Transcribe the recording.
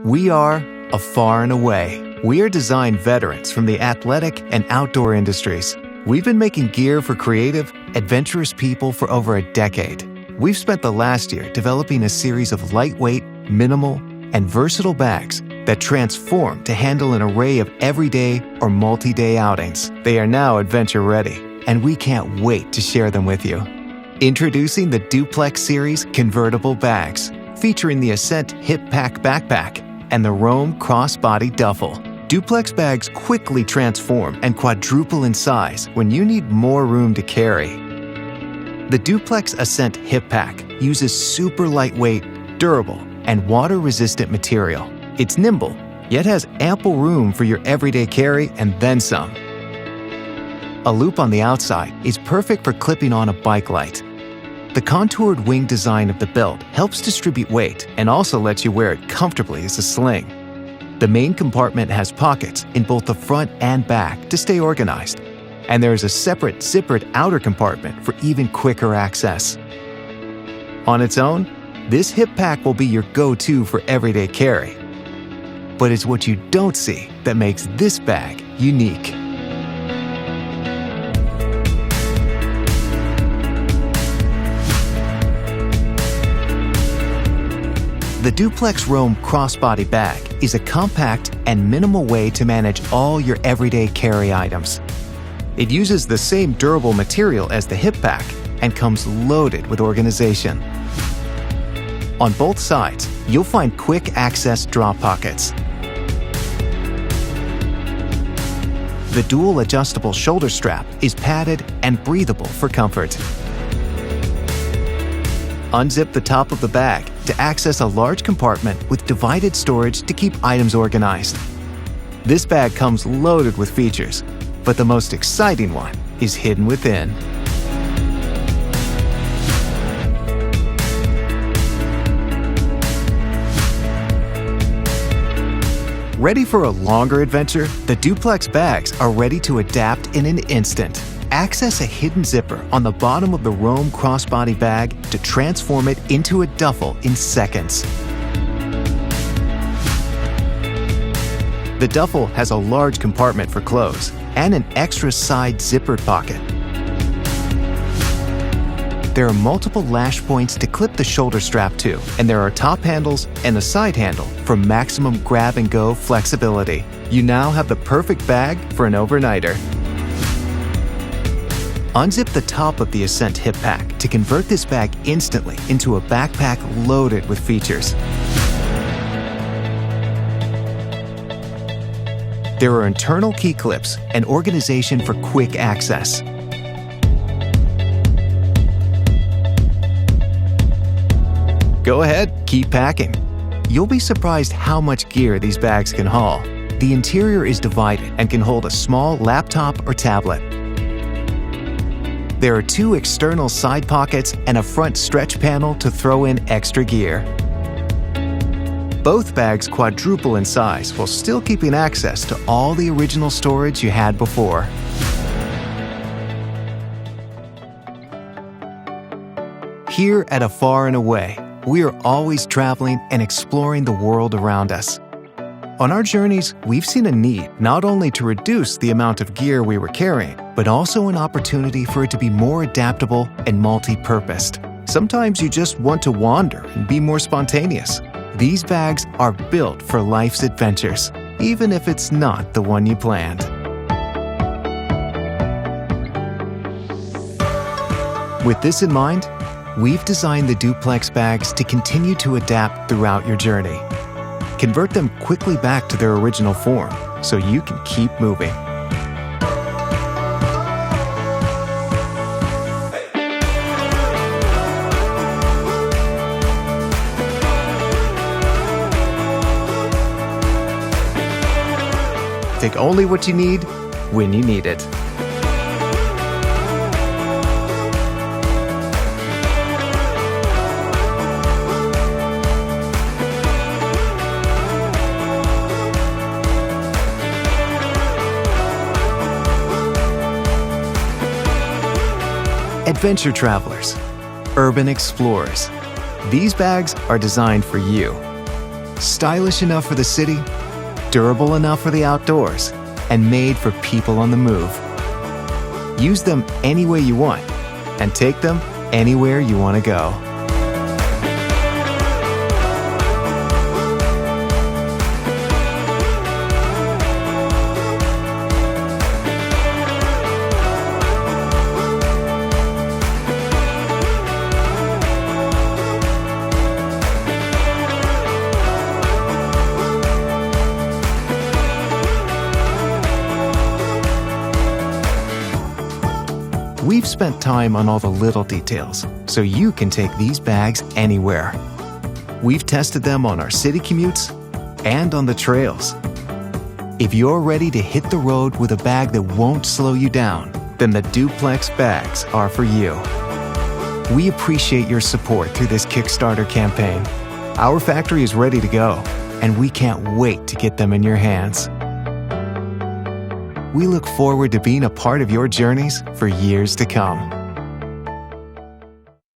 We are a far and away. We are design veterans from the athletic and outdoor industries. We've been making gear for creative, adventurous people for over a decade. We've spent the last year developing a series of lightweight, minimal, and versatile bags that transform to handle an array of everyday or multi-day outings. They are now adventure ready, and we can't wait to share them with you. Introducing the DUPLEX series convertible bags, featuring the Ascent Hip Pack Backpack and the Roam Crossbody Duffle. DUPLEX bags quickly transform and quadruple in size when you need more room to carry. The DUPLEX Ascent Hip Pack uses super lightweight, durable, and water-resistant material. It's nimble, yet has ample room for your everyday carry and then some. A loop on the outside is perfect for clipping on a bike light. The contoured wing design of the belt helps distribute weight and also lets you wear it comfortably as a sling. The main compartment has pockets in both the front and back to stay organized, and there is a separate zippered outer compartment for even quicker access. On its own, this hip pack will be your go-to for everyday carry. But it's what you don't see that makes this bag unique. The DUPLEX ROAM crossbody bag is a compact and minimal way to manage all your everyday carry items. It uses the same durable material as the hip pack and comes loaded with organization. On both sides, you'll find quick access drop pockets. The dual adjustable shoulder strap is padded and breathable for comfort. Unzip the top of the bag to access a large compartment with divided storage to keep items organized. This bag comes loaded with features, but the most exciting one is hidden within. Ready for a longer adventure? The DUPLEX bags are ready to adapt in an instant. Access a hidden zipper on the bottom of the Roam crossbody bag to transform it into a duffel in seconds. The duffel has a large compartment for clothes and an extra side zippered pocket. There are multiple lash points to clip the shoulder strap to, and there are top handles and a side handle for maximum grab-and-go flexibility. You now have the perfect bag for an overnighter. Unzip the top of the Ascent hip pack to convert this bag instantly into a backpack loaded with features. There are internal key clips and organization for quick access. Go ahead, keep packing. You'll be surprised how much gear these bags can haul. The interior is divided and can hold a small laptop or tablet. There are two external side pockets and a front stretch panel to throw in extra gear. Both bags quadruple in size while still keeping access to all the original storage you had before. Here at A Far and Away, we are always traveling and exploring the world around us. On our journeys, we've seen a need not only to reduce the amount of gear we were carrying, but also an opportunity for it to be more adaptable and multi-purposed. Sometimes you just want to wander and be more spontaneous. These bags are built for life's adventures, even if it's not the one you planned. With this in mind, we've designed the DUPLEX bags to continue to adapt throughout your journey. Convert them quickly back to their original form so you can keep moving. Take only what you need when you need it. Adventure travelers, urban explorers, these bags are designed for you. Stylish enough for the city, durable enough for the outdoors, and made for people on the move. Use them any way you want, and take them anywhere you want to go. We've spent time on all the little details, so you can take these bags anywhere. We've tested them on our city commutes and on the trails. If you're ready to hit the road with a bag that won't slow you down, then the DUPLEX bags are for you. We appreciate your support through this Kickstarter campaign. Our factory is ready to go, and we can't wait to get them in your hands. We look forward to being a part of your journeys for years to come.